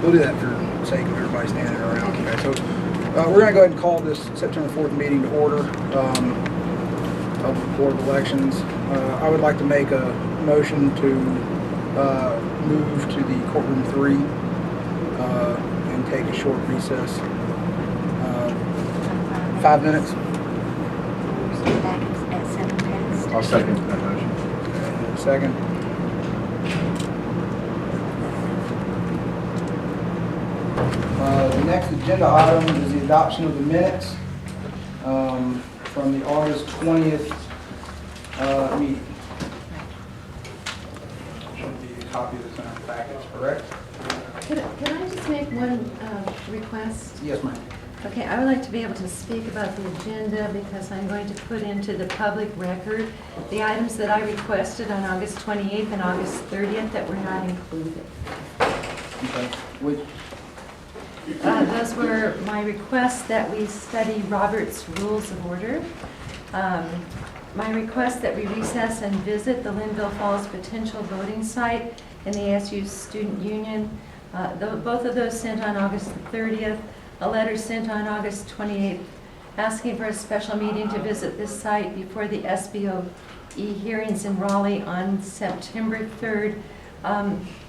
We'll do that for the sake of everybody standing around. Okay, so we're going to go ahead and call this September 4th meeting to order of the Board of Elections. I would like to make a motion to move to the courtroom 3 and take a short recess. 5 minutes. Back at 7 past. I'll second that motion. Okay, a second. The next agenda item is the adoption of the minutes from the August 20th meeting. Should be a copy that's in our packets, correct? Can I just make one request? Yes, ma'am. Okay, I would like to be able to speak about the agenda because I'm going to put into the public record the items that I requested on August 28th and August 30th that were not included. Okay. Which, Those were my requests that we study Robert's Rules of Order. My request that we recess and visit the Linville Falls potential voting site in the ASU Student Union. Both of those sent on August 30th. A letter sent on August 28th asking for a special meeting to visit this site before the SBOE hearings in Raleigh on September 3rd.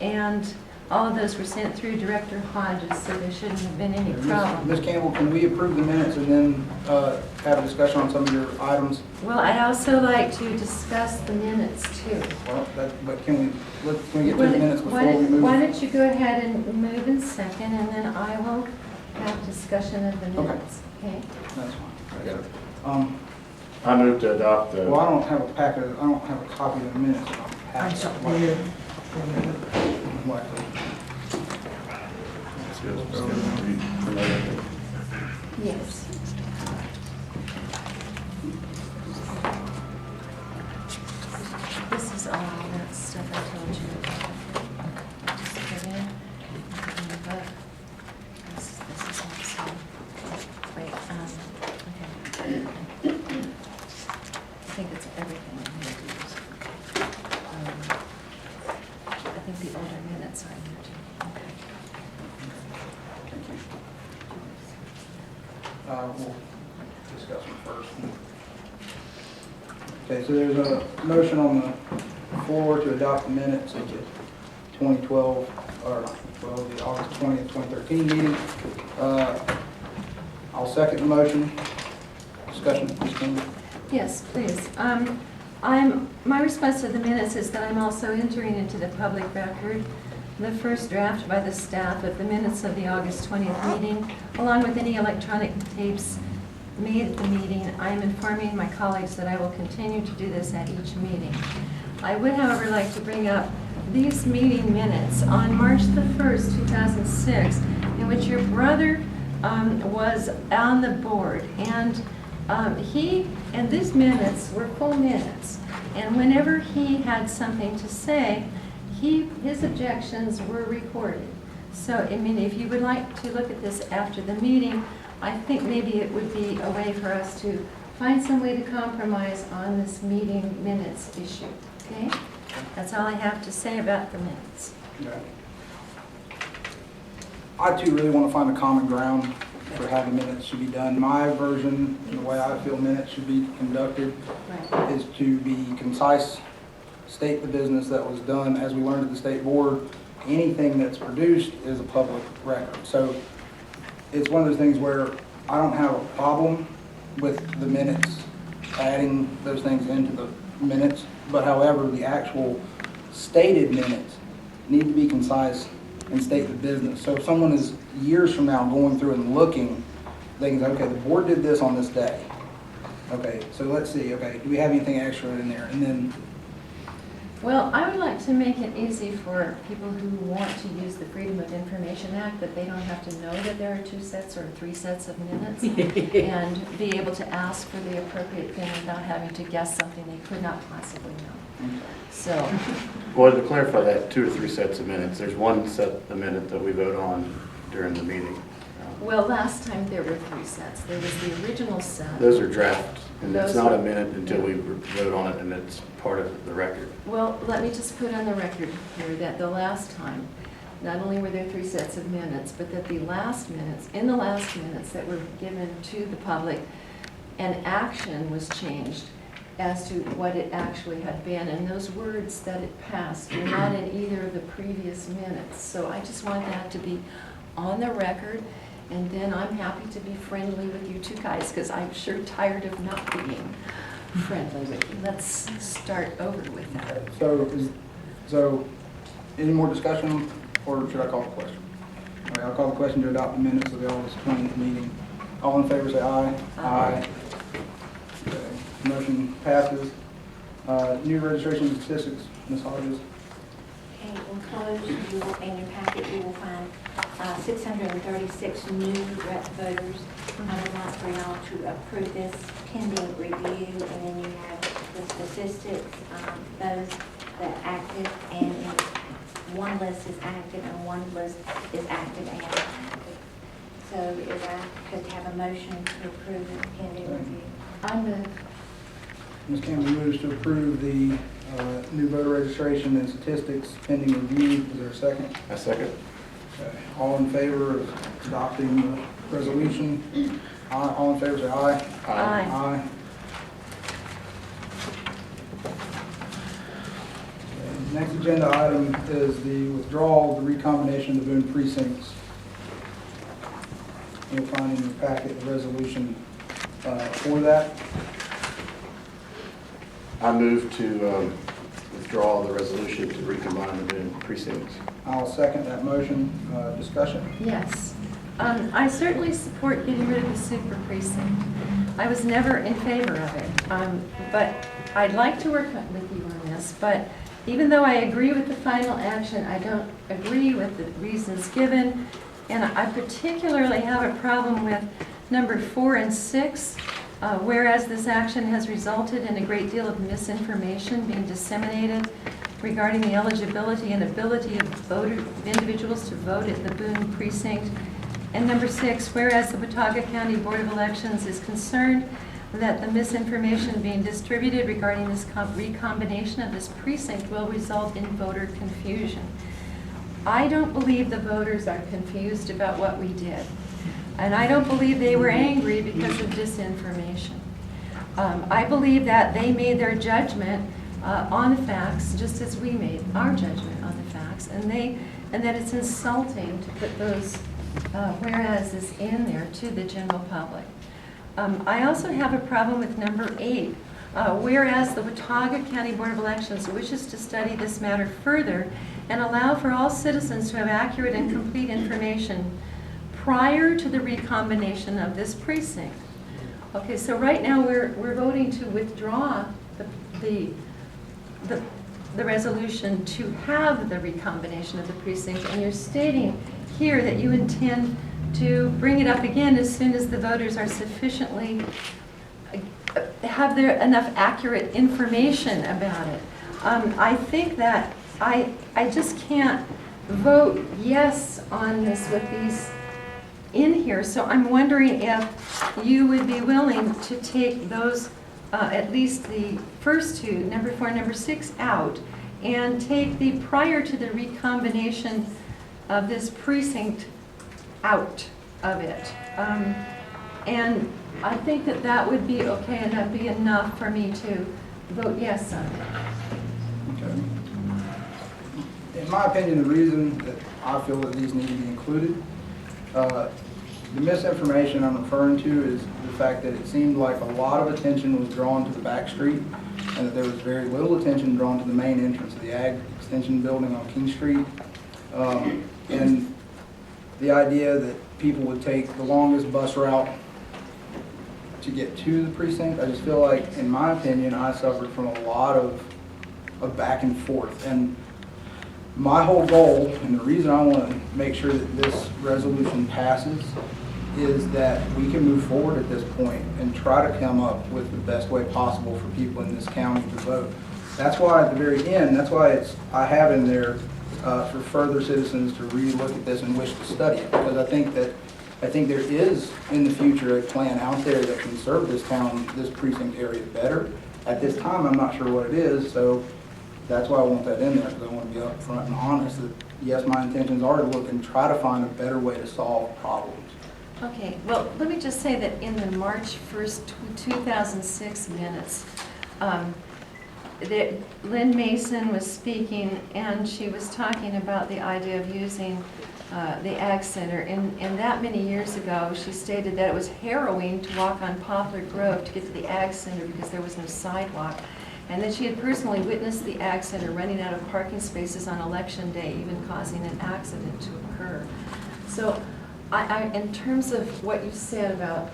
And all of those were sent through Director Hodges, so there shouldn't have been any problem. Ms. Campbell, can we approve the minutes and then have a discussion on some of your items? Well, I'd also like to discuss the minutes too. Well, but can we get through the minutes before we move? Why don't you go ahead and move in second, and then I will have discussion of the minutes, okay? That's fine. I got it. I I move to adopt the. Well, I don't have a packet, I don't have a copy of the minutes. I'm sorry. What? Yes. This is all that stuff I told you about. Just put in, and but this is also, wait, okay. I think it's everything in here. I think the older minutes are in here too. Okay. We'll discuss them first. Okay, so there's a motion on the floor to adopt the minutes of the 2012, or not 2012, the August 20th, 2013 meeting. I'll second the motion. Discussion, Ms. Campbell. Yes, please. My response to the minutes is that I'm also entering into the public record the first draft by the staff of the minutes of the August 20th meeting, along with any electronic tapes made at the meeting. I am informing my colleagues that I will continue to do this at each meeting. I would, however, like to bring up these meeting minutes on March the 1st, 2006, in which your brother was on the board, and these minutes were full minutes, and whenever he had something to say, his objections were recorded. So, I mean, if you would like to look at this after the meeting, I think maybe it would be a way for us to find some way to compromise on this meeting minutes issue, okay? That's all I have to say about the minutes. Okay. I too really want to find a common ground for how the minutes should be done. My version, the way I feel minutes should be conducted, Right. is to be concise, state the business that was done. As we learned at the state board, anything that's produced is a public record. So it's one of those things where I don't have a problem with the minutes, adding those things into the minutes, but however, the actual stated minutes need to be concise and state the business. So if someone is years from now going through and looking, they can say, okay, the board did this on this day. Okay, so let's see, okay, do we have anything extra in there? And then, Well, I would like to make it easy for people who want to use the Freedom of Information Act, that they don't have to know that there are 2 sets or 3 sets of minutes, and be able to ask for the appropriate thing without having to guess something they could not possibly know. So, Well, to clarify that, 2 or 3 sets of minutes, there's one set a minute that we vote on during the meeting. well, last time there were 3 sets. There was the original set. Those are draft, and it's Those not are- a minute until we vote on it, and it's part of the record. Well, let me just put on the record here that the last time, not only were there 3 sets of minutes, but that the last minutes, in the last minutes that were given to the public, an action was changed as to what it actually had been, and those words that it passed were not in either of the previous minutes. So I just want that to be on the record, and then I'm happy to be friendly with you two guys, because I'm sure tired of not being friendly with you. Let's start over with that. So, any more discussion, or should I call the question? All right, I'll call the question to adopt the minutes of the August 20th meeting. All in favor, say aye. Aye. Okay, motion passes. New registration statistics, Ms. Hodges. Okay, enclosed, you will, in your packet, you will find 636 new voters. I would like for y'all to approve this pending review, and then you have the statistics, those that are active, and one list is active and one list is active and inactive. So if I could have a motion to approve this pending review. I move. Ms. Campbell moves to approve the new voter registration and statistics pending review. Is there a second? I second. Okay. All in favor of adopting the resolution? Aye. All in favor, say aye. Aye. Aye. Okay. Next agenda item is the withdrawal of the recombination of the Boone precincts. You'll find in your packet the resolution for that. I move to withdraw the resolution to recombine the Boone precincts. I'll second that motion. Discussion? Yes. I certainly support getting rid of the super precinct. I was never in favor of it, but I'd like to work with you on this. But even though I agree with the final action, I don't agree with the reasons given. And I particularly have a problem with number 4 and 6, whereas this action has resulted in a great deal of misinformation being disseminated regarding the eligibility and ability of individuals to vote at the Boone precinct. And number 6, whereas the Watauga County Board of Elections is concerned that the misinformation being distributed regarding this recombination of this precinct will result in voter confusion. I don't believe the voters are confused about what we did. And I don't believe they were angry because of disinformation. I believe that they made their judgment on the facts, just as we made our judgment on the facts, and that it's insulting to put those whereases in there to the general public. I also have a problem with number 8. Whereas the Watauga County Board of Elections wishes to study this matter further and allow for all citizens to have accurate and complete information prior to the recombination of this precinct. Okay, so right now we're voting to withdraw the resolution to have the recombination of the precinct, and you're stating here that you intend to bring it up again as soon as the voters are sufficiently have there enough accurate information about it. I think that I just can't vote yes on this with these in here, so I'm wondering if you would be willing to take those, at least the first two, number 4 and number 6, out, and take the prior to the recombination of this precinct out of it. And I think that that would be okay, and that'd be enough for me to vote yes on it. Okay. In my opinion, the reason that I feel that these need to be included, the misinformation I'm referring to is the fact that it seemed like a lot of attention was drawn to the back street, and that there was very little attention drawn to the main entrance of the Ag Extension building on King Street. And the idea that people would take the longest bus route to get to the precinct, I just feel like, in my opinion, I suffered from a lot of back and forth. And my whole goal, and the reason I want to make sure that this resolution passes, is that we can move forward at this point and try to come up with the best way possible for people in this county to vote. That's why at the very end, that's why I have in there for further citizens to re-look at this and wish to study it, because I think there is in the future a plan out there that can serve this town, this precinct area better. At this time, I'm not sure what it is, so that's why I want that in there, because I want to be upfront and honest that yes, my intentions are to look and try to find a better way to solve problems. Okay, well, let me just say that in the March 1st, 2006 minutes, Lynn Mason was speaking, and she was talking about the idea of using the Ag Center. And that many years ago, she stated that it was harrowing to walk on Poplar Grove to get to the Ag Center because there was no sidewalk. And that she had personally witnessed the Ag Center running out of parking spaces on Election Day, even causing an accident to occur. So in terms of what you said about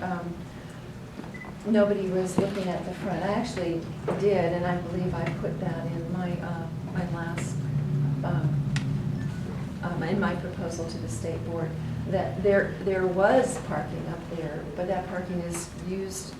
nobody was looking at the front, I actually did, and I believe I put that in my last, in my proposal to the state board, that there was parking up there, but that parking is used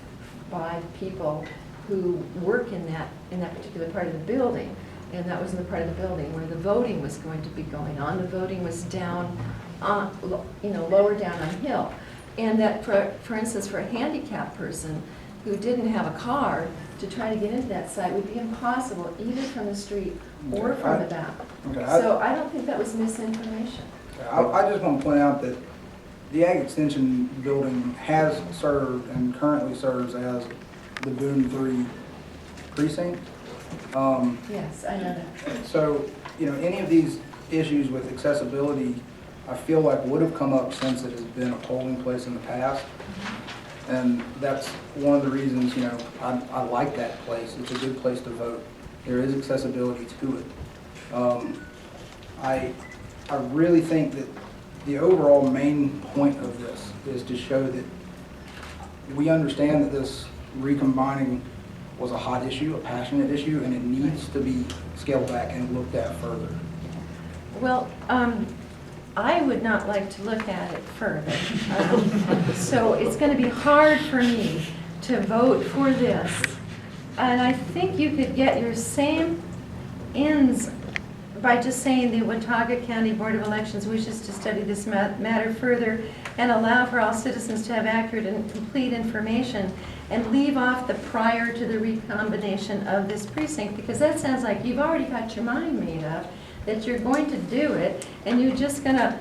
by people who work in that particular part of the building, and that was in the part of the building where the voting was going to be going on. The voting was down, lower down on hill, and that for instance, for a handicapped person who didn't have a car, to try to get into that site would be impossible, either from the street or from the back. Okay, So I don't think that was misinformation. I just want to point out that the Ag Extension building has served and currently serves as the Boone 3 precinct. Yes, I know that. So, any of these issues with accessibility, I feel like would have come up since it has been a polling place in the past. And that's one of the reasons, I like that place. It's a good place to vote. There is accessibility to it. I really think that the overall main point of this is to show that we understand that this recombining was a hot issue, a passionate issue, and it needs to be scaled back and looked at further. Well, I would not like to look at it further. So it's going to be hard for me to vote for this. And I think you could get your same ends by just saying the Watauga County Board of Elections wishes to study this matter further and allow for all citizens to have accurate and complete information, and leave off the prior to the recombination of this precinct, because that sounds like you've already got your mind made up that you're going to do it, and you're just going to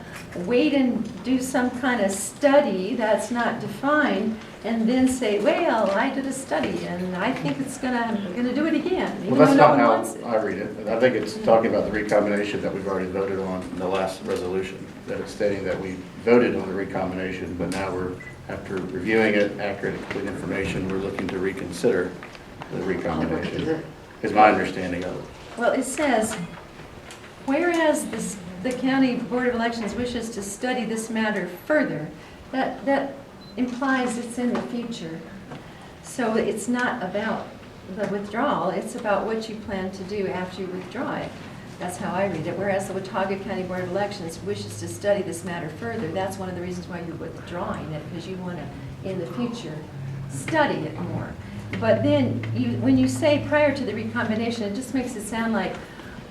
wait and do some kind of study that's not defined, and then say, well, I did a study, and I think it's gonna do it again. even Well, that's though no not one wants it. how I read it. I think it's talking about the recombination that we've already voted on in the last resolution, that it's stating that we voted on the recombination, but now after reviewing it, accurate and complete information, we're looking to reconsider the recombination, is my understanding of it. Well, it says, whereas the County Board of Elections wishes to study this matter further, that implies it's in the future. So it's not about the withdrawal, it's about what you plan to do after you withdraw it. That's how I read it. Whereas the Watauga County Board of Elections wishes to study this matter further, that's one of the reasons why you're withdrawing it, because you want to, in the future, study it more. But then, when you say prior to the recombination, it just makes it sound like,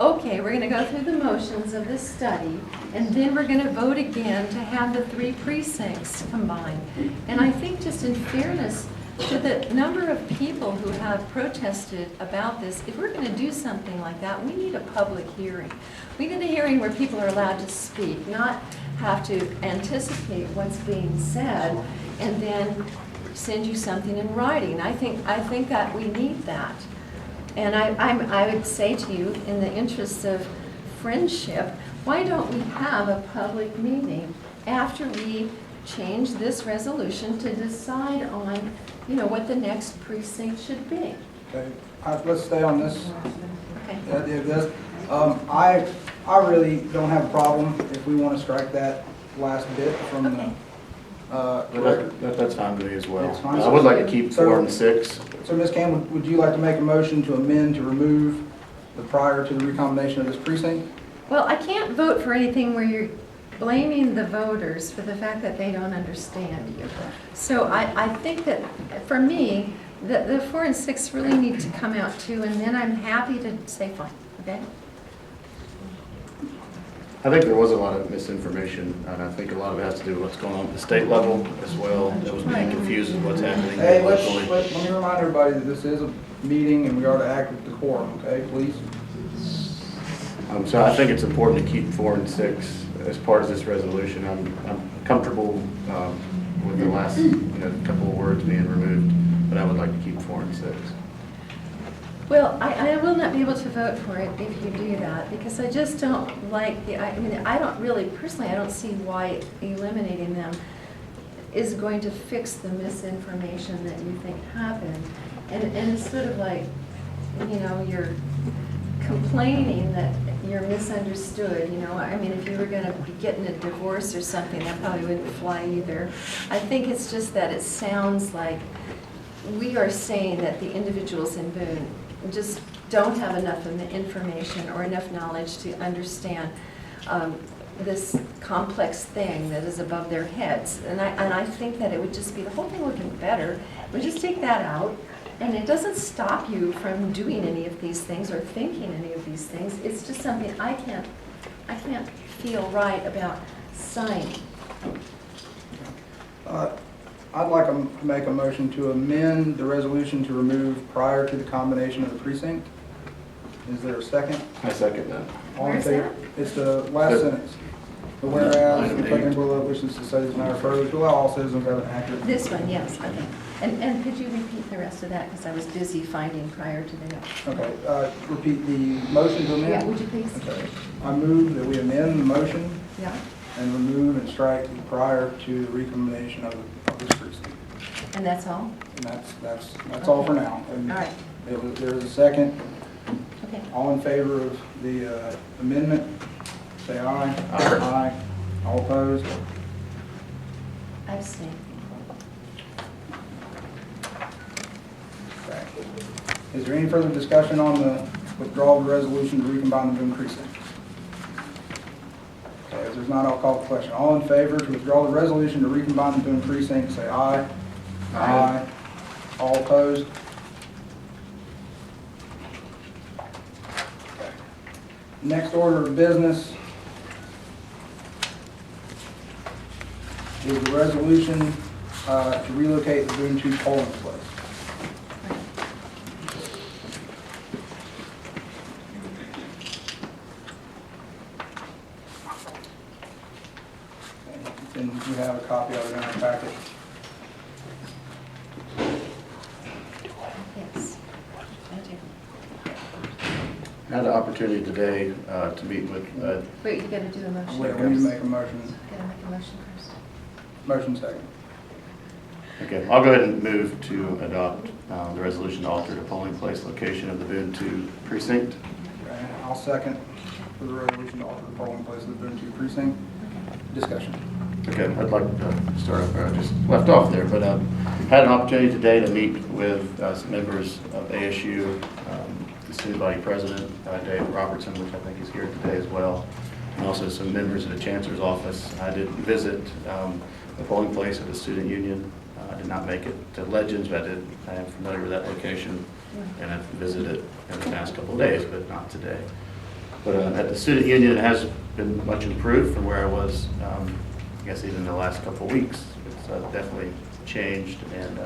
okay, we're going to go through the motions of this study, and then we're going to vote again to have the 3 precincts combined. And I think, just in fairness to the number of people who have protested about this, if we're going to do something like that, we need a public hearing. We need a hearing where people are allowed to speak, not have to anticipate what's being said and then send you something in writing. I think that we need that. And I would say to you, in the interest of friendship, why don't we have a public meeting after we change this resolution to decide on, what the next precinct should be? Okay, let's stay on this. Okay. I really don't have a problem if we want to strike that last bit from Okay. That's fine with me as well. It's fine. I would like to keep 4 and 6. So Ms. Campbell, would you like to make a motion to amend to remove the prior to the recombination of this precinct? Well, I can't vote for anything where you're blaming the voters for the fact that they don't understand you. So I think that, for me, the 4 and 6 really need to come out too, and then I'm happy to say fine, okay? I think there was a lot of misinformation, and I think a lot of it has to do with what's going on at the state level as well. It was being confused with what's happening Hey, locally. let me remind everybody that this is a meeting and we are to act with decorum, okay, please? So I think it's important to keep 4 and 6 as part of this resolution. I'm comfortable with the last couple of words being removed, but I would like to keep 4 and 6. Well, I will not be able to vote for it if you do that, because I just don't like I don't really, personally, I don't see why eliminating them is going to fix the misinformation that you think happened. And it's sort of like, you're complaining that you're misunderstood, I mean, if you were gonna be getting a divorce or something, that probably wouldn't fly either. I think it's just that it sounds like we are saying that the individuals in Boone just don't have enough information or enough knowledge to understand this complex thing that is above their heads. And I think that it would just be, the whole thing would be better. We just take that out, and it doesn't stop you from doing any of these things or thinking any of these things. It's just something I can't feel right about signing. I'd like to make a motion to amend the resolution to remove prior to the combination of the precinct. Is there a second? I second that. All in Where's favor? that? It's the last sentence. The whereas, Item the Kentucky Board wishes to say this matter further to allow all citizens to have an accurate. This one, yes, okay. And could you repeat the rest of that, because I was busy finding prior to that. Okay, repeat the motion to amend. Yeah, would you please? Okay. I move that we amend the motion Yeah, and remove and strike the prior to the recombination of this precinct. and that's all? And that's all for now. And All right, there's a second. okay. All in favor of the amendment, say aye. Aye. All opposed? I abstain. Okay. Is there any further discussion on the withdrawal of the resolution to recombine the Boone precinct? Okay, if there's not, I'll call the question. All in favor to withdraw the resolution to recombine the Boone precinct, say aye. Aye. All opposed? Okay. Next order of business is the resolution to relocate the Boone 2 polling place. And you have a copy of it in our packet. Yes. I do. I had the opportunity today to meet with, Wait, you gotta do a motion. We need to make a motion. Gotta make a motion first. Motion second. okay, I'll go ahead and move to adopt the resolution to alter the polling place location of the Boone 2 precinct. Okay, I'll second for the resolution to alter the polling place of the Boone 2 precinct. Discussion. Okay, I'd like to start up where I just left off there, but had an opportunity today to meet with some members of ASU, the student body president, Dave Robertson, which I think is here today as well, and also some members of the chancellor's office. I did visit the polling place of the student union. I did not make it to Legends, but I am familiar with that location, and I've visited in the past couple of days, but not today. But at the student union, it has been much improved from where I was, I guess even the last couple of weeks. It's definitely changed, and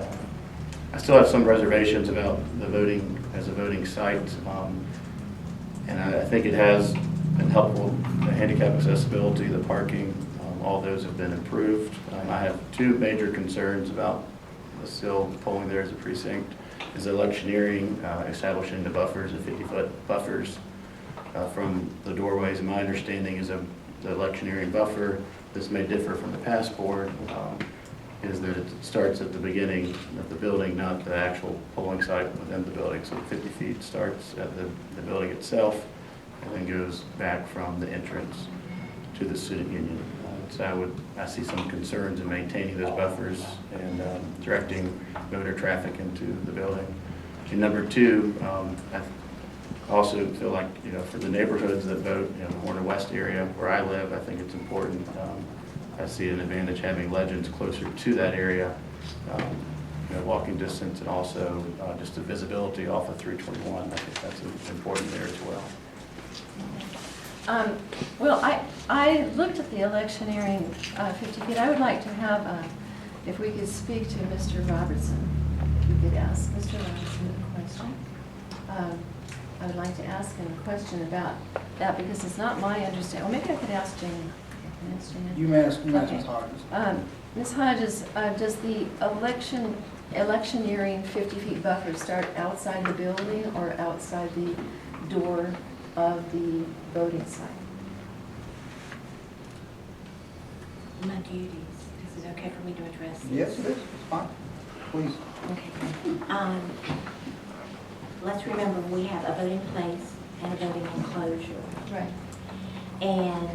I still have some reservations about the voting as a voting site. And I think it has been helpful, the handicap accessibility, the parking, all those have been improved. I have two major concerns about the still polling there as a precinct, is electioneering, establishing the buffers, the 50-foot buffers from the doorways. And my understanding is the electioneering buffer, this may differ from the past board, is that it starts at the beginning of the building, not the actual polling site within the building. So 50 feet starts at the building itself and then goes back from the entrance to the student union. So I see some concerns in maintaining those buffers and directing voter traffic into the building. And number two, I also feel like, for the neighborhoods that vote, the Warner West area where I live, I think it's important. I see an advantage having Legends closer to that area, walking distance, and also just the visibility off of 321. I think that's important there as well. Well, I looked at the electioneering 50 feet. I would like to have, if we could speak to Mr. Robertson, if you could ask Mr. Robertson a question. I would like to ask him a question about that because it's not my understanding. Well, maybe I could ask Jane. Can I ask Jane? You may ask Okay. Ms. Hodges. Ms. Hodges, does the electioneering 50 feet buffer start outside the building or outside the door of the voting site? My duties, is it okay for me to address this? Yes, it is, it's fine, please. Okay. Let's remember, we have a voting place and a voting enclosure. Right. And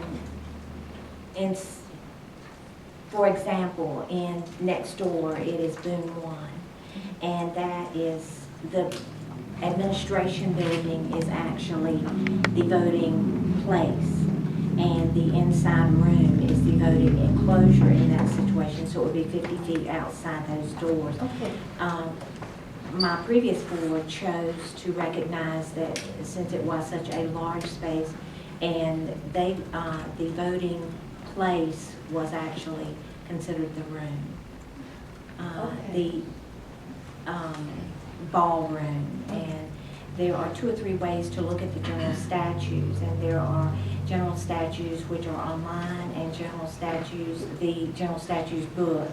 for example, in next door, it is Boone 1. And that is, the administration building is actually the voting place. And the inside room is the voting enclosure in that situation. So it would be 50 feet outside those doors. Okay. My previous board chose to recognize that since it was such a large space, and the voting place was actually considered the room. Okay. The ballroom, and there are 2 or 3 ways to look at the general statutes, and there are general statutes which are online and general statutes, the general statutes book.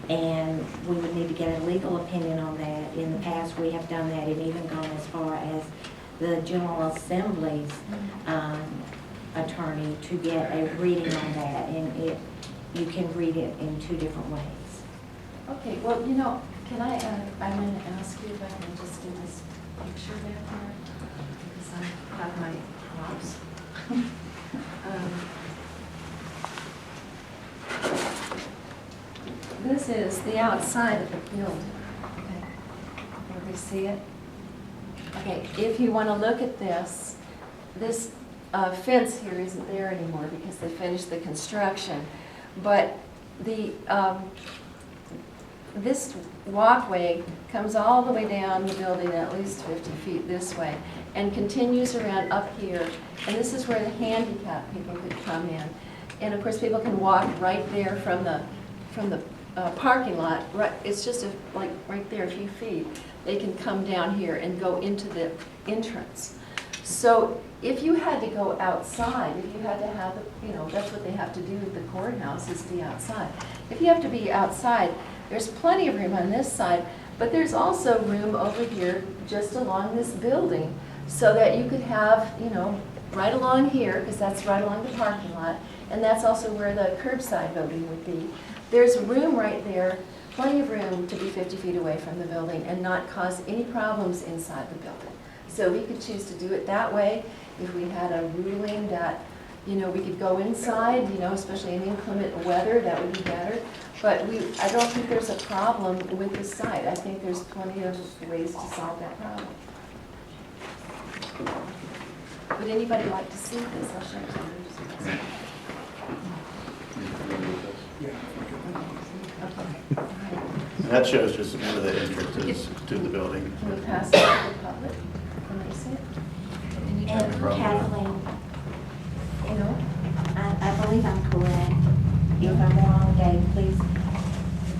And we would need to get a legal opinion on that. In the past, we have done that and even gone as far as the General Assembly's attorney to get a reading on that. And you can read it in 2 different ways. Okay, well, can I'm going to ask you if I can just do this picture back there, because I have my props. This is the outside of the building. Okay, can we see it? Okay, if you want to look at this fence here isn't there anymore because they finished the construction, but this walkway comes all the way down the building at least 50 feet this way and continues around up here. And this is where the handicapped people could come in. And of course, people can walk right there from the parking lot. Right, it's just like right there, a few feet. They can come down here and go into the entrance. So if you had to go outside, if you had to have, that's what they have to do at the courthouse is be outside. If you have to be outside, there's plenty of room on this side, but there's also room over here just along this building so that you could have, right along here, because that's right along the parking lot, and that's also where the curbside voting would be. There's room right there, plenty of room to be 50 feet away from the building and not cause any problems inside the building. So we could choose to do it that way. If we had a ruling that, we could go inside, especially in inclement weather, that would be better. But I don't think there's a problem with the site. I think there's plenty of ways to solve that problem. Would anybody like to see this? I'll show it to you. Okay. And that shows just one of the entrances to the building. Can we pass it to the public? Can they see it? And Kathleen, I believe I'm correct. If I'm wrong, Dave, please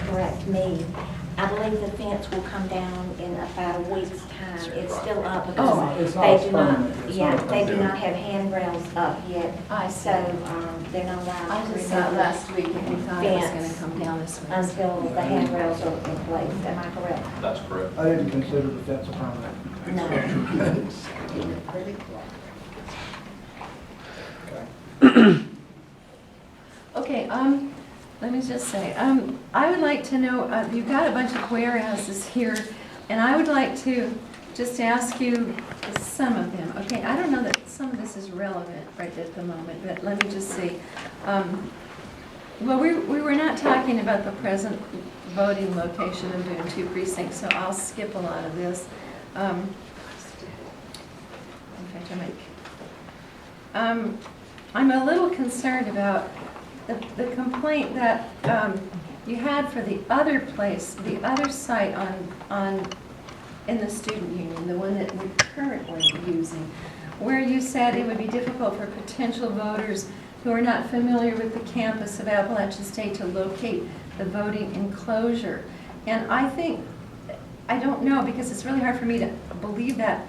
correct me. I believe the fence will come down in about a week's time. It's still up because It's not they do not, permanent. It's yeah, not they do permanent. not have handrails up yet. I see. So they're not allowed I to just saw remove it it last week and we thought it was going Fence. to come down this way. until the handrails are in place. Am I correct? That's correct. I didn't consider the fence a permanent. No. Okay. Okay, let me just say, I would like to know, you've got a bunch of warehouses here, and I would like to just ask you some of them. Okay, I don't know that some of this is relevant right at the moment, but let me just see. Well, we were not talking about the present voting location of doing 2 precincts, so I'll skip a lot of this. In fact, I might. I'm a little concerned about the complaint that you had for the other place, the other site in the student union, the one that we're currently using, where you said it would be difficult for potential voters who are not familiar with the campus of Appalachian State to locate the voting enclosure. And I think, I don't know, because it's really hard for me to believe that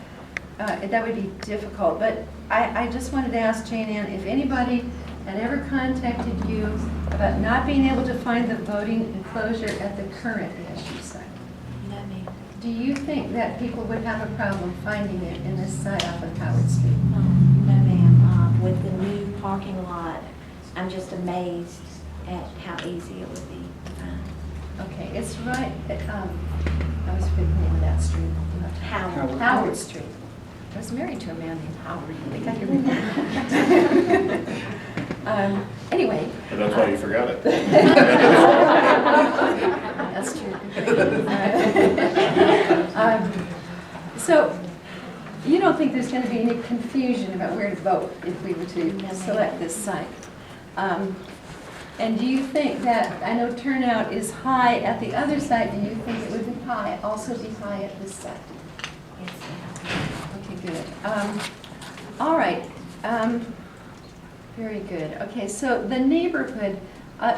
that would be difficult, but I just wanted to ask Jane Ann if anybody had ever contacted you about not being able to find the voting enclosure at the current ASU site. No, ma'am. Do you think that people would have a problem finding it in this site off of Howard Street? No, ma'am. With the new parking lot, I'm just amazed at how easy it would be to find. Okay, it's right at, I was forgetting the name of that street. Howard. Howard Street. I was married to a man named Howard. I think I can remember. Anyway. But that's why you forgot it. That's true. So, you don't think there's going to be any confusion about where to vote if we were to select this site? And do you think that, I know turnout is high at the other site, do you think it would be high, also be high at this site? Yes, ma'am. Okay, good. All right. Very good. Okay, so the neighborhood,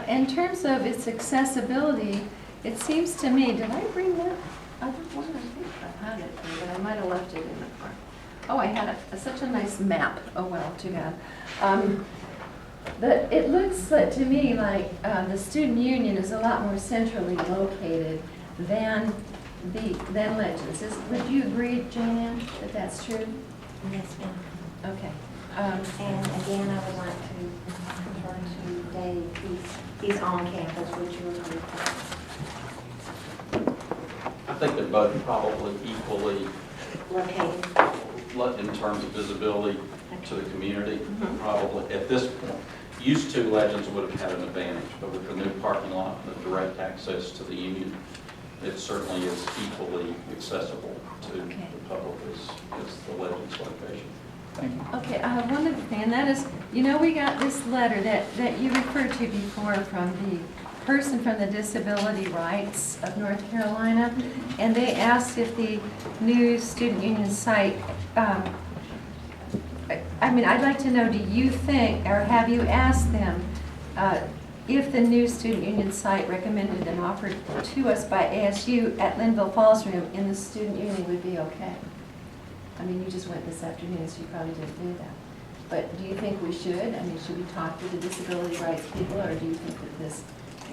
in terms of its accessibility, it seems to me, did I bring that other one? I think I had it, but I might have left it in the car. Oh, I had such a nice map. Oh, well, too bad. It looks to me like the student union is a lot more centrally located than Legends. Would you agree, Jane Ann, that that's true? Yes, ma'am. Okay. And again, I would like to refer to Dave. He's on campus, which you agree. I think they're both probably equally Located. in terms of visibility to the community, Mhm. probably at this point. Used to, Legends would have had an advantage, but with the new parking lot and the direct access to the union, it certainly is equally accessible to the public as the Legends location. Thank you. Okay, I have one other thing, and that is, you know, we got this letter that you referred to before from the person from the Disability Rights of North Carolina, and they asked if the new student union site, I'd like to know, do you think, or have you asked them, if the new student union site recommended and offered to us by ASU at Linville Falls Room in the student union would be okay? I mean, you just went this afternoon, so you probably didn't do that. But do you think we should? I mean, should we talk to the disability rights people, or do you think that this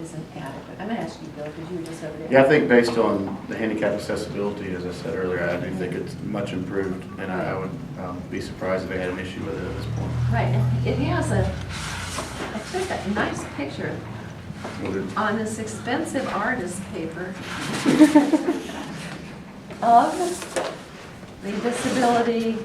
isn't adequate? I'm going to ask you, Bill, because you were just over there. Yeah, I think based on the handicap accessibility, as I said earlier, I do think it's much improved, and I would be surprised if they had an issue with it at this point. Right, and it has I took a nice picture on this expensive artist paper of the disability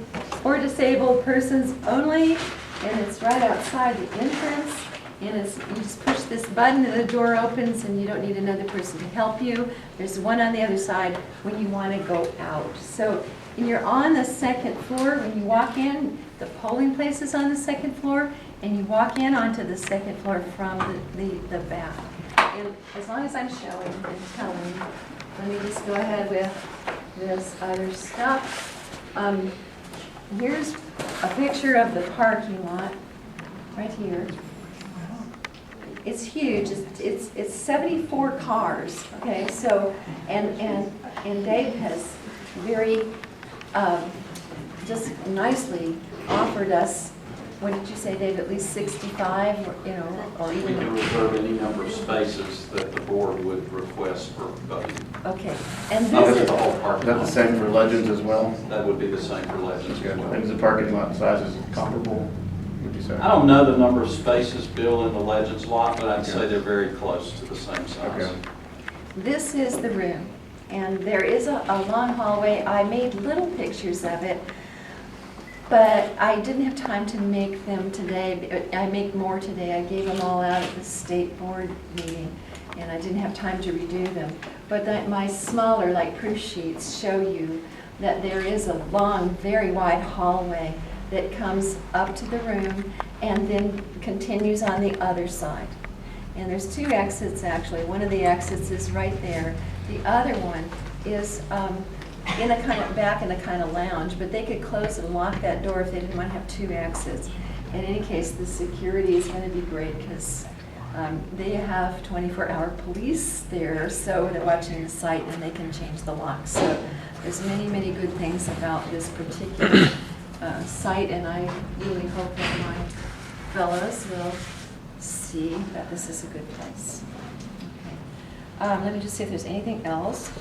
or disabled persons only, and it's right outside the entrance, and you just push this button and the door opens and you don't need another person to help you. There's one on the other side when you want to go out. So and you're on the second floor. When you walk in, the polling place is on the second floor, and you walk in onto the second floor from the back. And as long as I'm showing and telling, let me just go ahead with this other stuff. Here's a picture of the parking lot right here. It's huge. It's 74 cars. Okay, so and Dave has very just nicely offered us. What did you say, Dave? At least 65, or, you know, or We even. can reserve any number of spaces that the board would request for voting. Okay, and Not this just is. the whole Is parking that the lot. same for Legends as well? That would be the same for Legends as well. And is the parking lot sizes comparable, would you say? I don't know the number of spaces, Bill, in the Legends lot, but I'd say they're very close to the same size. Okay. This is the room, and there is a long hallway. I made little pictures of it, but I didn't have time to make them today. I make more today. I gave them all out at the state board meeting, and I didn't have time to redo them. But my smaller, like proof sheets, show you that there is a long, very wide hallway that comes up to the room and then continues on the other side. And there's two exits, actually. One of the exits is right there. The other one is in a kind of back in a kind of lounge, but they could close and lock that door if they didn't want to have two exits. In any case, the security is going to be great because They have 24-hour police there, so they're watching the site and they can change the locks. So there's many, many good things about this particular site, and I really hope that my fellows will see that this is a good place. Okay. Let me just see if there's anything else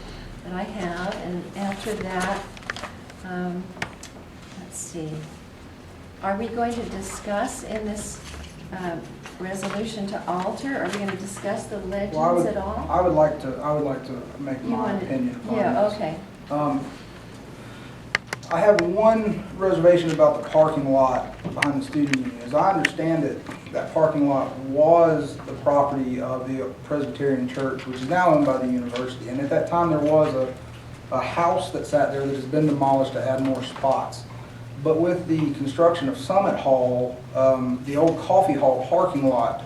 that I have, and after that, let's see. Are we going to discuss in this resolution to alter? Are we going to discuss the legends at all? I would like to make You my wanted- opinion on Yeah, this. okay. I have one reservation about the parking lot behind the student union. As I understand it, that parking lot was the property of the Presbyterian Church, which is now owned by the university. And at that time, there was a house that sat there that has been demolished to add more spots. But with the construction of Summit Hall, the old coffee hall parking lot,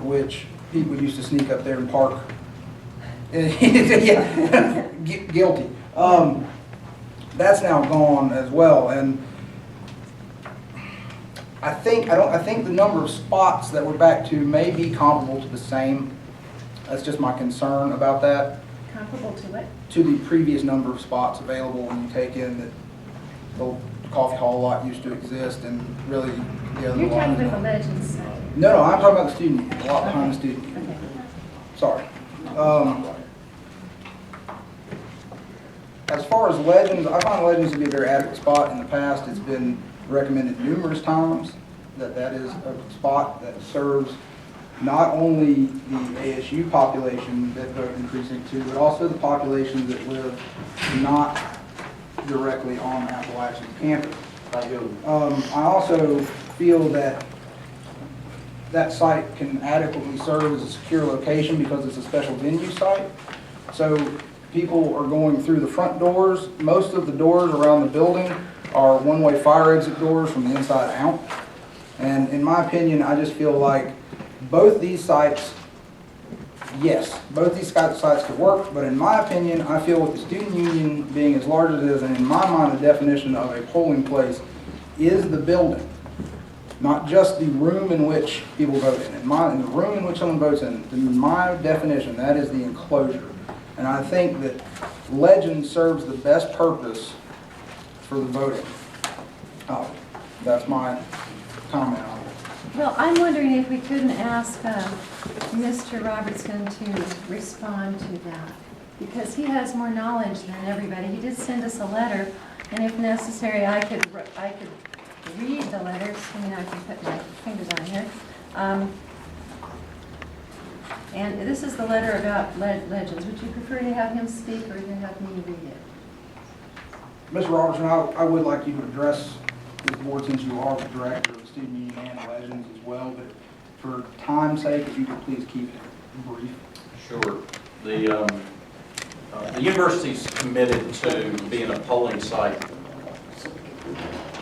which people used to sneak up there and park, yeah, guilty. That's now gone as well, and I think the number of spots that we're back to may be comparable to the same. That's just my concern about that. Comparable to what? To the previous number of spots available when you take in that the coffee hall lot used to exist, and really the other You're lot. talking about the legends site. No, I'm talking about the student union, the lot behind the student union. Okay. Sorry. As far as Legends, I find Legends to be a very adequate spot. In the past, it's been recommended numerous times that that is a spot that serves not only the ASU population that vote in Precinct 2, but also the populations that live not directly on Appalachian campus. I also feel that that site can adequately serve as a secure location because it's a special venue site. So people are going through the front doors. Most of the doors around the building are one-way fire exit doors from the inside out. And in my opinion, I just feel like both these sites, yes, both these sites could work, but in my opinion, I feel with the student union being as large as it is, and in my mind, the definition of a polling place is the building, not just the room in which people vote in. In the room in which someone votes in my definition, that is the enclosure. And I think that Legend serves the best purpose for the voting. That's my comment on it. Well, I'm wondering if we couldn't ask Mr. Robertson to respond to that, because he has more knowledge than everybody. He did send us a letter, and if necessary, I could read the letters. I mean, I can put my fingers on here. And this is the letter about Legends. Would you prefer to have him speak or to have me read it? Mr. Robertson, I would like you to address this board since you are the director of the student union and Legends as well, but for time's sake, if you could please keep it brief. Sure. The university's committed to being a polling site.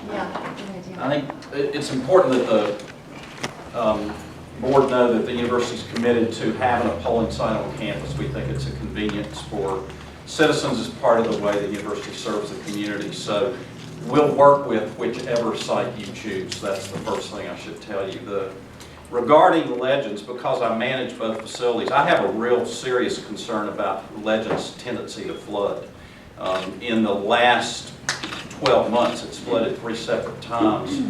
Yeah, good idea. I think it's important that the board know that the university's committed to having a polling site on campus. We think it's a convenience for citizens as part of the way the university serves the community. So we'll work with whichever site you choose. That's the first thing I should tell you. Regarding Legends, because I manage both facilities, I have a real serious concern about Legends' tendency to flood. In the last 12 months, it's flooded 3 separate times.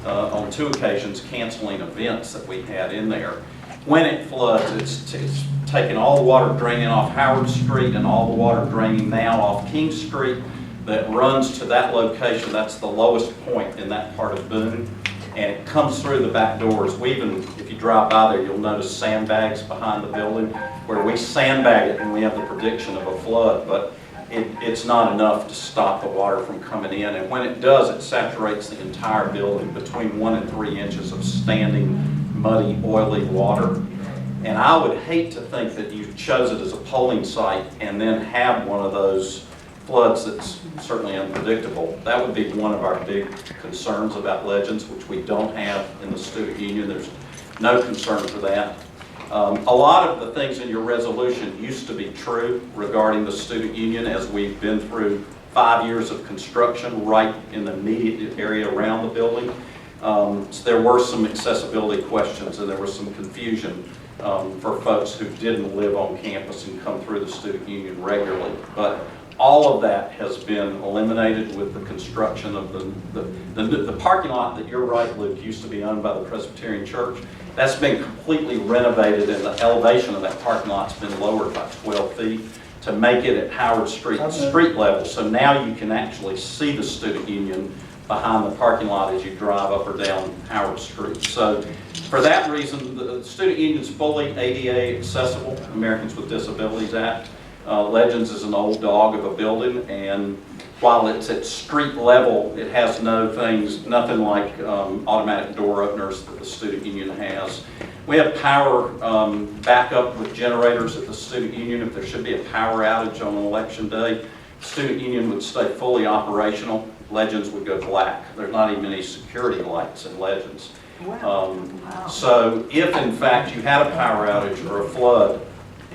On 2 occasions, canceling events that we had in there. When it floods, it's taking all the water draining off Howard Street and all the water draining now off King Street that runs to that location. That's the lowest point in that part of Boone. And it comes through the back doors. We even, if you drive by there, you'll notice sandbags behind the building where we sandbag it when we have the prediction of a flood. But it's not enough to stop the water from coming in, and when it does, it saturates the entire building between 1 and 3 inches of standing, muddy, oily water. And I would hate to think that you chose it as a polling site and then have one of those floods that's certainly unpredictable. That would be one of our big concerns about Legends, which we don't have in the student union. There's no concern for that. A lot of the things in your resolution used to be true regarding the student union, as we've been through 5 years of construction right in the immediate area around the building. So there were some accessibility questions and there was some confusion for folks who didn't live on campus and come through the student union regularly. But all of that has been eliminated with the construction of the parking lot that, you're right, Luke, used to be owned by the Presbyterian Church. That's been completely renovated, and the elevation of that parking lot's been lowered by 12 feet to make it at Howard Street street level. So now you can actually see the student union behind the parking lot as you drive up or down Howard Street. So for that reason, the student union is fully ADA accessible, Americans with Disabilities Act. Legends is an old dog of a building, and while it's at street level, it has nothing like automatic door openers that the student union has. We have power backup with generators at the student union. If there should be a power outage on an election day, the student union would stay fully operational. Legends would go black. There's not even any security lights in Legends. So if in fact you had a power outage or a flood,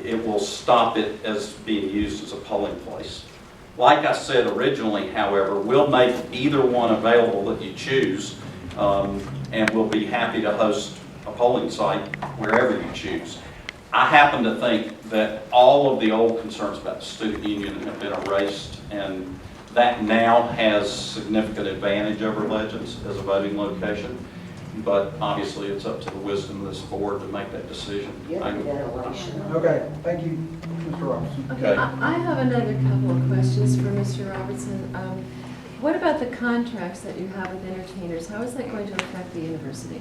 it will stop it as being used as a polling place. Like I said originally, however, we'll make either one available that you choose, and we'll be happy to host a polling site wherever you choose. I happen to think that all of the old concerns about the student union have been erased, and that now has significant advantage over Legends as a voting location. But obviously, it's up to the wisdom of this board to make that decision. Okay, thank you, Mr. Robinson. Okay, I have another couple of questions for Mr. Robertson. What about the contracts that you have with entertainers? How is that going to affect the university?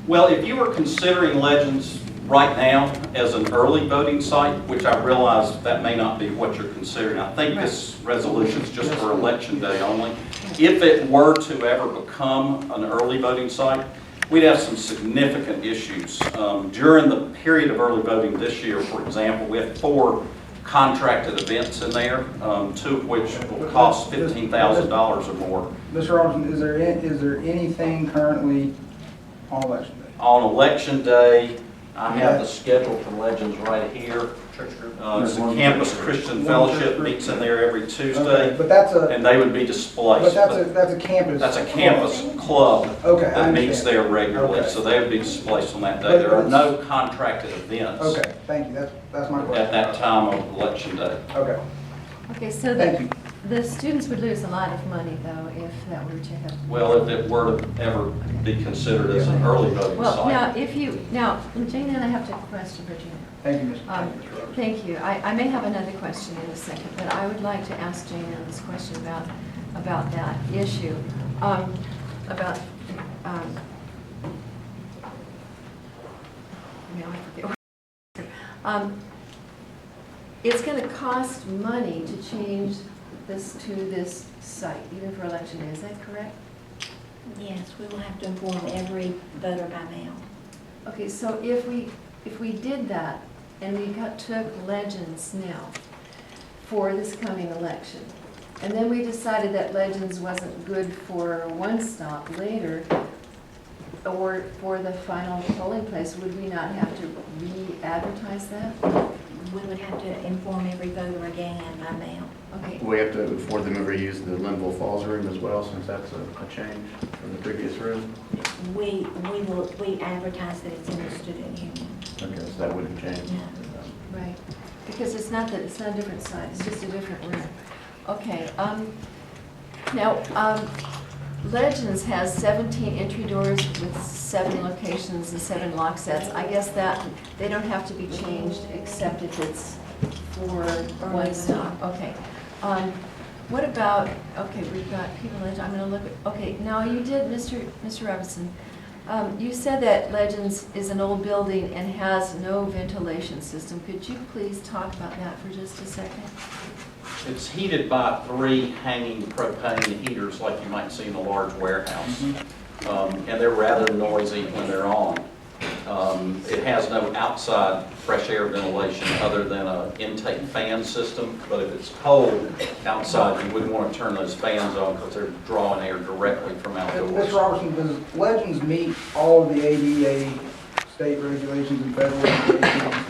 Well, if you were considering Legends right now as an early voting site, which I realize that may not be what you're considering, I think this resolution is just for election day only. If it were to ever become an early voting site, we'd have some significant issues. During the period of early voting this year, for example, we have 4 contracted events in there, 2 of which will cost $15,000 or more. Mr. Robinson, is there anything currently on election day? On election day, I have the schedule for Legends right here. It's a Campus Christian Fellowship meets in there every Tuesday, Okay, but that's a, and they would be displaced. but that's a campus. That's a campus club Okay, I that meets understand. there regularly, Okay. so they would be displaced on that day. But There are it's- no contracted events Okay, thank you, that's my question. at that time of election day. Okay, Okay, so thank you. the students would lose a lot of money, though, if that were to happen. Well, if it were to ever be considered as an early voting Well, site. now, Jane, and I have a question for Jane. Thank you, Mr. Robinson. Thank you. I may have another question in a second, but I would like to ask Jane this question about that issue. About, now I forget. It's going to cost money to change this to this site, even for election day. Is that correct? Yes, we will have to inform every voter by mail. Okay, so if we did that and we took Legends now for this coming election, and then we decided that Legends wasn't good for one stop later, or for the final polling place, would we not have to re-advertise that? We would have to inform every voter again by mail. Okay, We have to inform them ever use the Linville Falls room as well, since that's a change from the previous room. We advertise that it's in the student union. Okay, so that wouldn't change. Yeah. right. Because it's not a different site, it's just a different room. Okay, now, Legends has 17 entry doors with 7 locations and 7 lock sets. I guess that they don't have to be changed except if it's for one stop. Okay. What about, okay, we've got people, I'm going to look at, okay, now you did, Mr. Robinson, you said that Legends is an old building and has no ventilation system. Could you please talk about that for just a second? It's heated by 3 hanging propane heaters like you might see in a large warehouse. And they're rather noisy when they're on. It has no outside fresh air ventilation other than an intake fan system, but if it's cold outside, you wouldn't want to turn those fans on because they're drawing air directly from outdoors. Mr. Robertson, does Legends meet all of the ADA state regulations and federal regulations?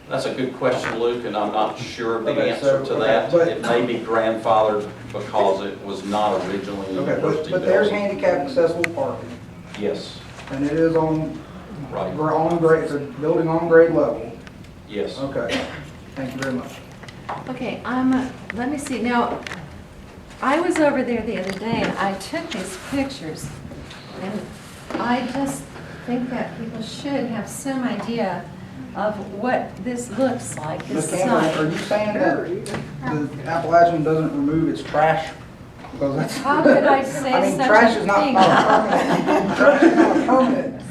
That's a good question, Luke, and I'm not sure of the Okay, answer to okay, that. but- It may be grandfathered because it was not originally a Okay, university but there's building. handicap accessible parking, Yes, and it is on Right. We're on grade, so building on grade level. Yes. Okay, thank you very much. Okay, let me see, now, I was over there the other day, and I took these pictures, and I just think that people should have some idea of what this looks like, Ms. this Campbell, site. are you saying that the Appalachian doesn't remove its trash? Because that's. How could I say I mean, such trash a is not thing? permanent. Trash is not permanent.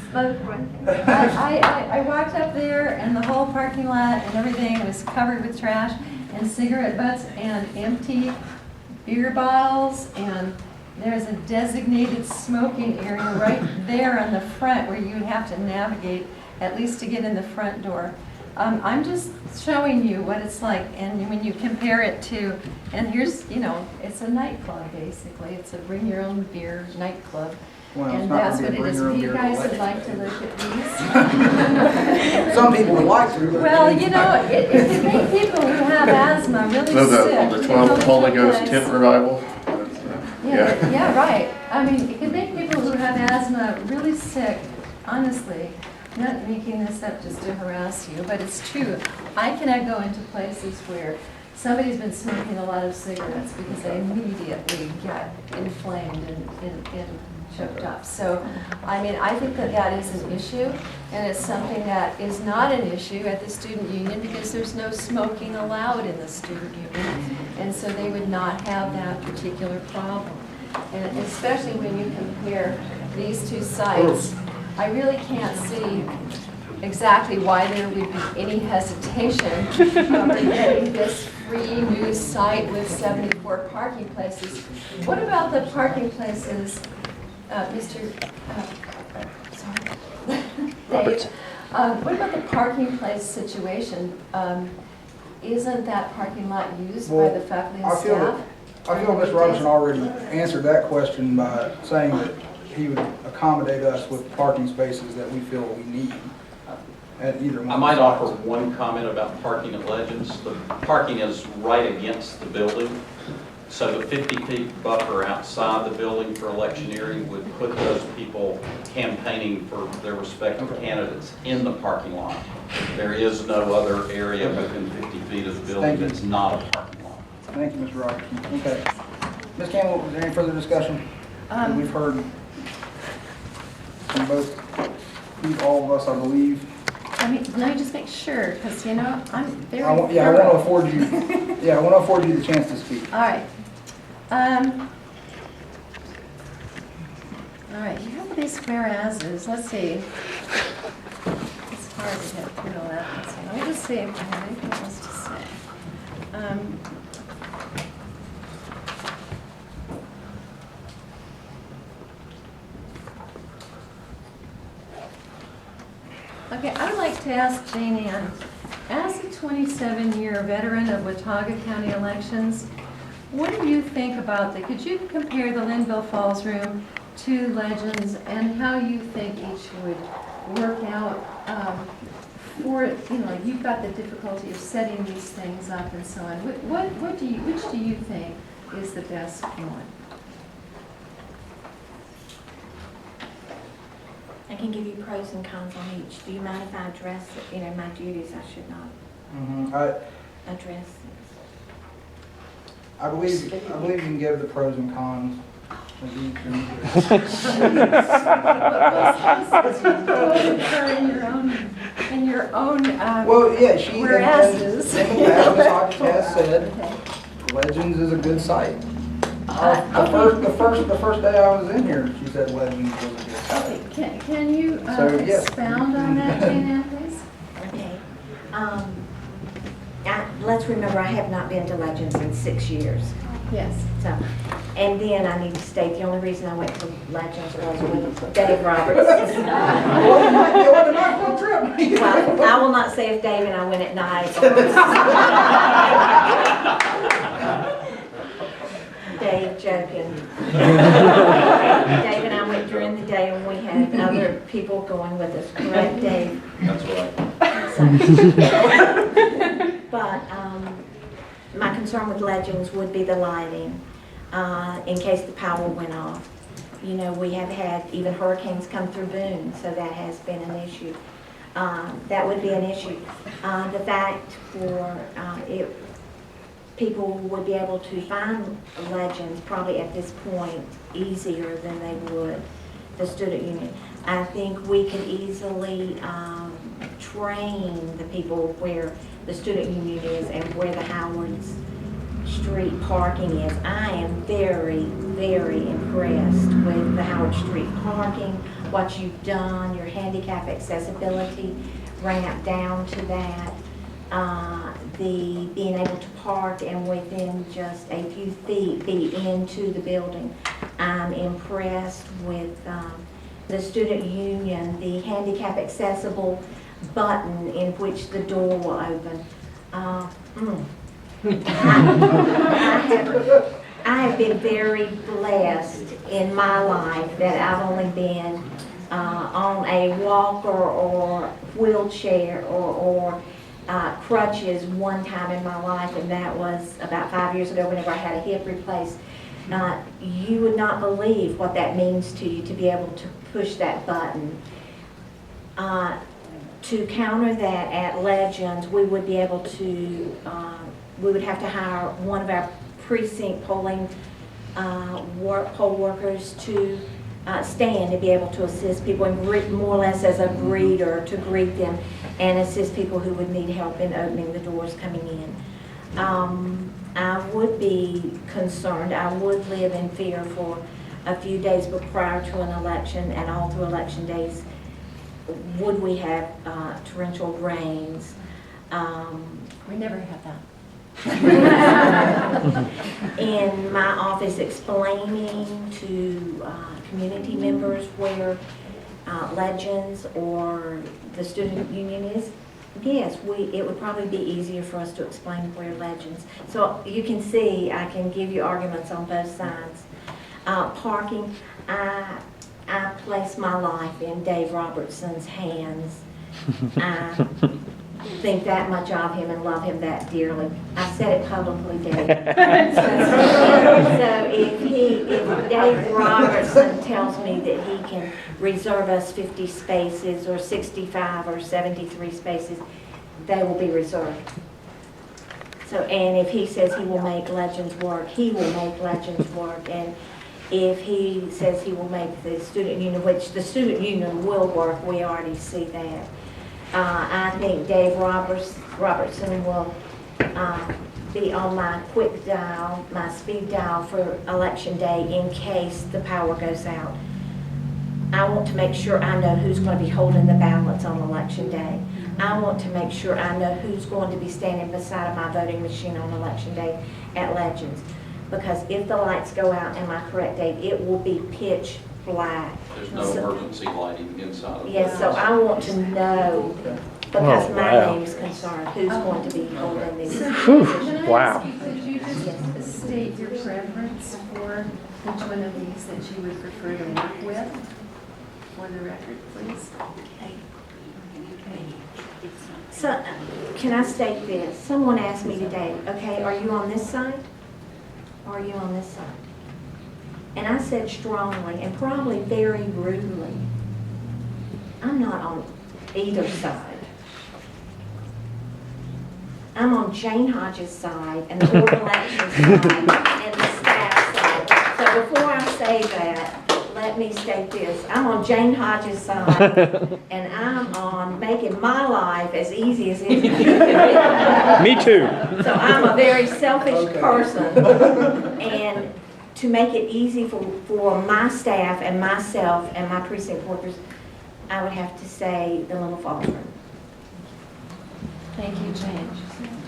I walked up there, and the whole parking lot and everything was covered with trash, and cigarette butts, and empty beer bottles, and there's a designated smoking area right there on the front where you would have to navigate, at least to get in the front door. I'm just showing you what it's like, and when you compare it to, and here's, you know, it's a nightclub basically. It's a bring your own beer nightclub. Well, it's And not that's gonna what be a it is. bring your own If you beer guys would collection. like to look at these. Some people would like to, but. Well, you know, it can make people who have asthma really So sick. the to 12 go Holy Ghost someplace- tent revival? Yeah, right. I mean, it can make people who have asthma really sick, honestly. I'm not making this up just to harass you, but it's true. I cannot go into places where somebody's been smoking a lot of cigarettes because they immediately get inflamed and choked up. So, I mean, I think that that is an issue, and it's something that is not an issue at the student union because there's no smoking allowed in the student union, and so they would not have that particular problem. And especially when you compare these two sites, I really can't see exactly why there would be any hesitation over getting this free new site with 74 parking places. What about the parking places, Mr. Sorry, Dave? What about the parking place situation? Isn't that parking lot used by the faculty and I feel staff? I feel Mr. Robertson already answered that question by saying that he would accommodate us with parking spaces that we feel we need at either one. I might offer one comment about parking at Legends. The parking is right against the building, so the 50 feet buffer outside the building for electioneering would put those people campaigning for their respective candidates in the parking lot. There is no other area within 50 feet of the building that's not a parking lot. Thank you, Mr. Robertson. Okay. Ms. Campbell, is there any further discussion? We've heard from both, all of us, I believe. I mean, let me just make sure, because, you know, I'm very I want to thorough. afford you, I want to afford you the chance to speak. All right. All right, you have these whereases, let's see. It's hard to get through all that. Let's see. Let me just see if I have anything else to say. Okay, I would like to ask Jane Ann, as a 27-year veteran of Watauga County elections, what do you think about could you compare the Linville Falls room to Legends and how you think each would work out for, you know, like you've got the difficulty of setting these things up and so on. Which do you think is the best one? I can give you pros and cons on each. Do you mind if I address, my duties? I should not address I believe you can give the pros and cons of each. In your own Well, yeah, she, whereases. as Ms. Hodges has said, Legends is a good site. The first day I was in here, she said Legends was a good site. Okay, can you So, yes. expound on that, Jane Ann, please? Okay. Let's remember, I have not been to Legends in 6 years. Yes. So, and then I need to state, the only reason I went to Legends was with Dave Roberts. You want a night trip? Well, I will not say if Dave and I went at night. Dave joking. Dave and I went during the day and we had other people going with us, correct, Dave? That's right. But my concern with Legends would be the lighting, in case the power went off. You know, we have had even hurricanes come through Boone, so that has been an issue. That would be an issue. The fact for people would be able to find legends probably at this point easier than they would the student union. I think we could easily train the people where the student union is and where the Howard Street parking is. I am very, very impressed with the Howard Street parking, what you've done, your handicap accessibility ramp down to that, the being able to park and within just a few feet be into the building. I'm impressed with the student union, the handicap accessible button in which the door will open. I have been very blessed in my life that I've only been on a walker or wheelchair or crutches one time in my life, and that was about 5 years ago whenever I had a hip replaced. You would not believe what that means to you to be able to push that button. To counter that at Legends, we would be able to, we would have to hire one of our precinct polling poll workers to stand to be able to assist people and more or less as a greeter to greet them and assist people who would need help in opening the doors coming in. I would be concerned, I would live in fear for a few days prior to an election and all through election days. Would we have torrential rains? We never have that. In my office explaining to community members where Legends or the student union is, yes, it would probably be easier for us to explain where Legends. So you can see, I can give you arguments on both sides. Parking, I place my life in Dave Robertson's hands. I think that much of him and love him that dearly. I said it publicly, Dave. So if Dave Robertson tells me that he can reserve us 50 spaces or 65 or 73 spaces, they will be reserved. So, and if he says he will make Legends work, he will make Legends work. And if he says he will make the student union, which the student union will work, we already see that. I think Dave Robertson will be on my quick dial, my speed dial for election day in case the power goes out. I want to make sure I know who's going to be holding the ballots on election day. I want to make sure I know who's going to be standing beside my voting machine on election day at Legends. Because if the lights go out in my correct date, it will be pitch black. There's no emergency lighting inside of it. Yes, so I want to know, because my name is concerned, who's going to be holding these. So, positions. Wow. Could you just state your preference for each one of these that you would prefer to work with for the record, please? So, can I state this? Someone asked me today, okay, are you on this side? Or are you on this side? And I said strongly and probably very rudely, I'm not on either side. I'm on Jane Hodges' side and the Board of Elections side and the staff side. So before I say that, let me state this. I'm on Jane Hodges' side and I'm on making my life as easy as it can be. Me too. So I'm a very selfish person. And to make it easy for my staff and myself and my precinct workers, I would have to say the Little Falls Room. Thank you, Jane.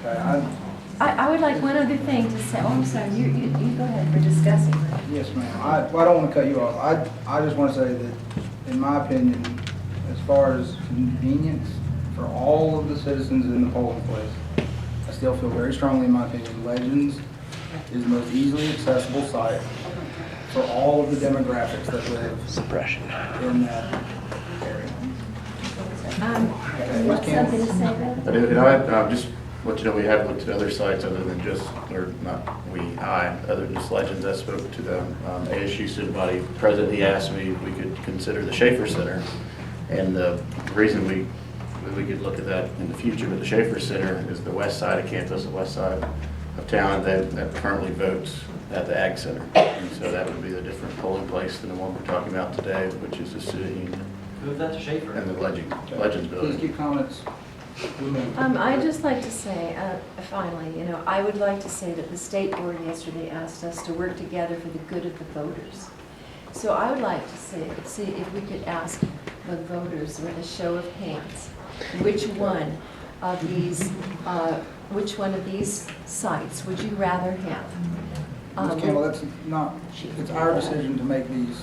Okay, I would like one other thing to say. Oh, I'm sorry. You go ahead. We're discussing. yes, ma'am. I don't want to cut you off. I just want to say that, in my opinion, as far as convenience for all of the citizens in the polling place, I still feel very strongly, in my opinion, Legends is the most easily accessible site for all of the demographics that live Suppression. in that area. You want something to say about I do, and I just let you know we have looked at other sites other than just, or not other than just Legends. I spoke to the ASU student body president. He asked me if we could consider the Schaefer Center. And the reason we could look at that in the future, but the Schaefer Center is the west side of campus, the west side of town that currently votes at the Ag Center. And so that would be the different polling place than the one we're talking about today, which is the student union Move that to Schaefer. and the Legends Please building. keep comments. I'd just like to say, finally, I would like to say that the state board yesterday asked us to work together for the good of the voters. So I would like to see if we could ask the voters with a show of hands, which one of these sites would you rather have? Ms. Campbell, that's not, it's our decision to make these.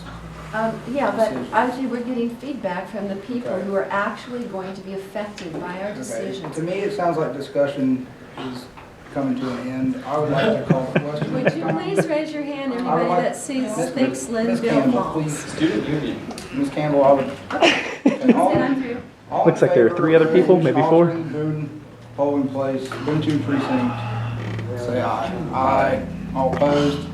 Yeah, but obviously we're getting feedback from the people who are actually going to be affected by our Okay. decisions. To me, it sounds like discussion is coming to an end. I would like to call the question. Would you please raise your hand, I would everybody like- that sees, Ms. thinks Ms. Linville Campbell, falls? please. Student union. Ms. Campbell, I would. Then I'm through. All in Looks like there are favor 3 other of people, maybe 4. altering Boone polling place, Boone 2 precinct, say aye. Aye. All opposed?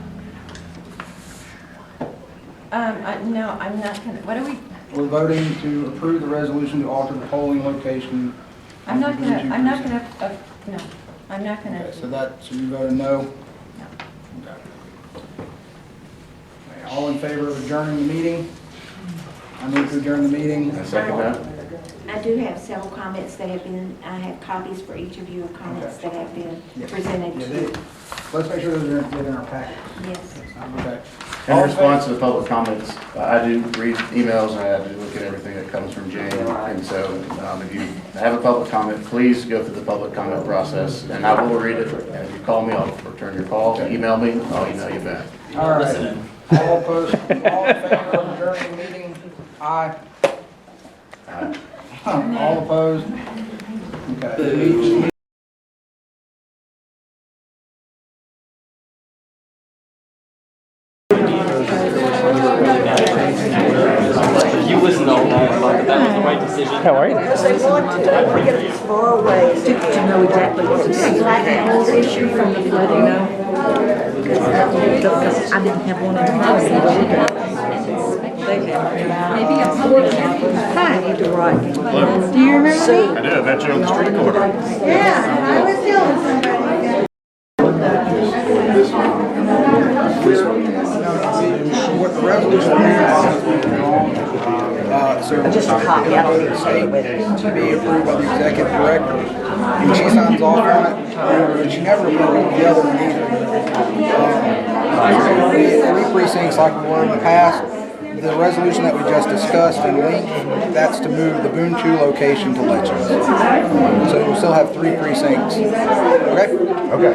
No, I'm not gonna, what are we, We're voting to approve the resolution to alter the polling location. I'm not of the Boone 2 gonna, no, I'm not Okay, gonna. so you voted no? No. Okay. All in favor of adjourning the meeting? I move to adjourn the meeting. I second that. I do have several comments that have been, I have copies for each of you of comments that have been Yeah. presented Yeah, to. let's make sure those are in our packet. Yes. Okay. In response to the public comments, I do read emails and I do look at everything that comes from Jane. And so if you have a public comment, please go through the public comment process and I will read it. And if you call me, I'll return your call. Email me, I'll email you back. All right. Listening. All opposed, all in favor of adjourning the meeting? Aye. All opposed? Okay. You listen to all that, thought that was the right decision. How are you? Because they want to get it as far away to know exactly what to do. Like the whole issue from the flooding, because I didn't have one in the house. Maybe a public hearing. Hi, you're right. Do you remember me? I do, I met you on the street corner. Yeah, I was telling somebody. What the resolution is, Just a copy, I don't need to state to be approved by the executive director. And she signs off on it, but she never approved the other one either. Three precincts like we were in the past. The resolution that we just discussed in length, that's to move the Boone 2 location to Legends. So we'll still have 3 precincts. Okay? Okay.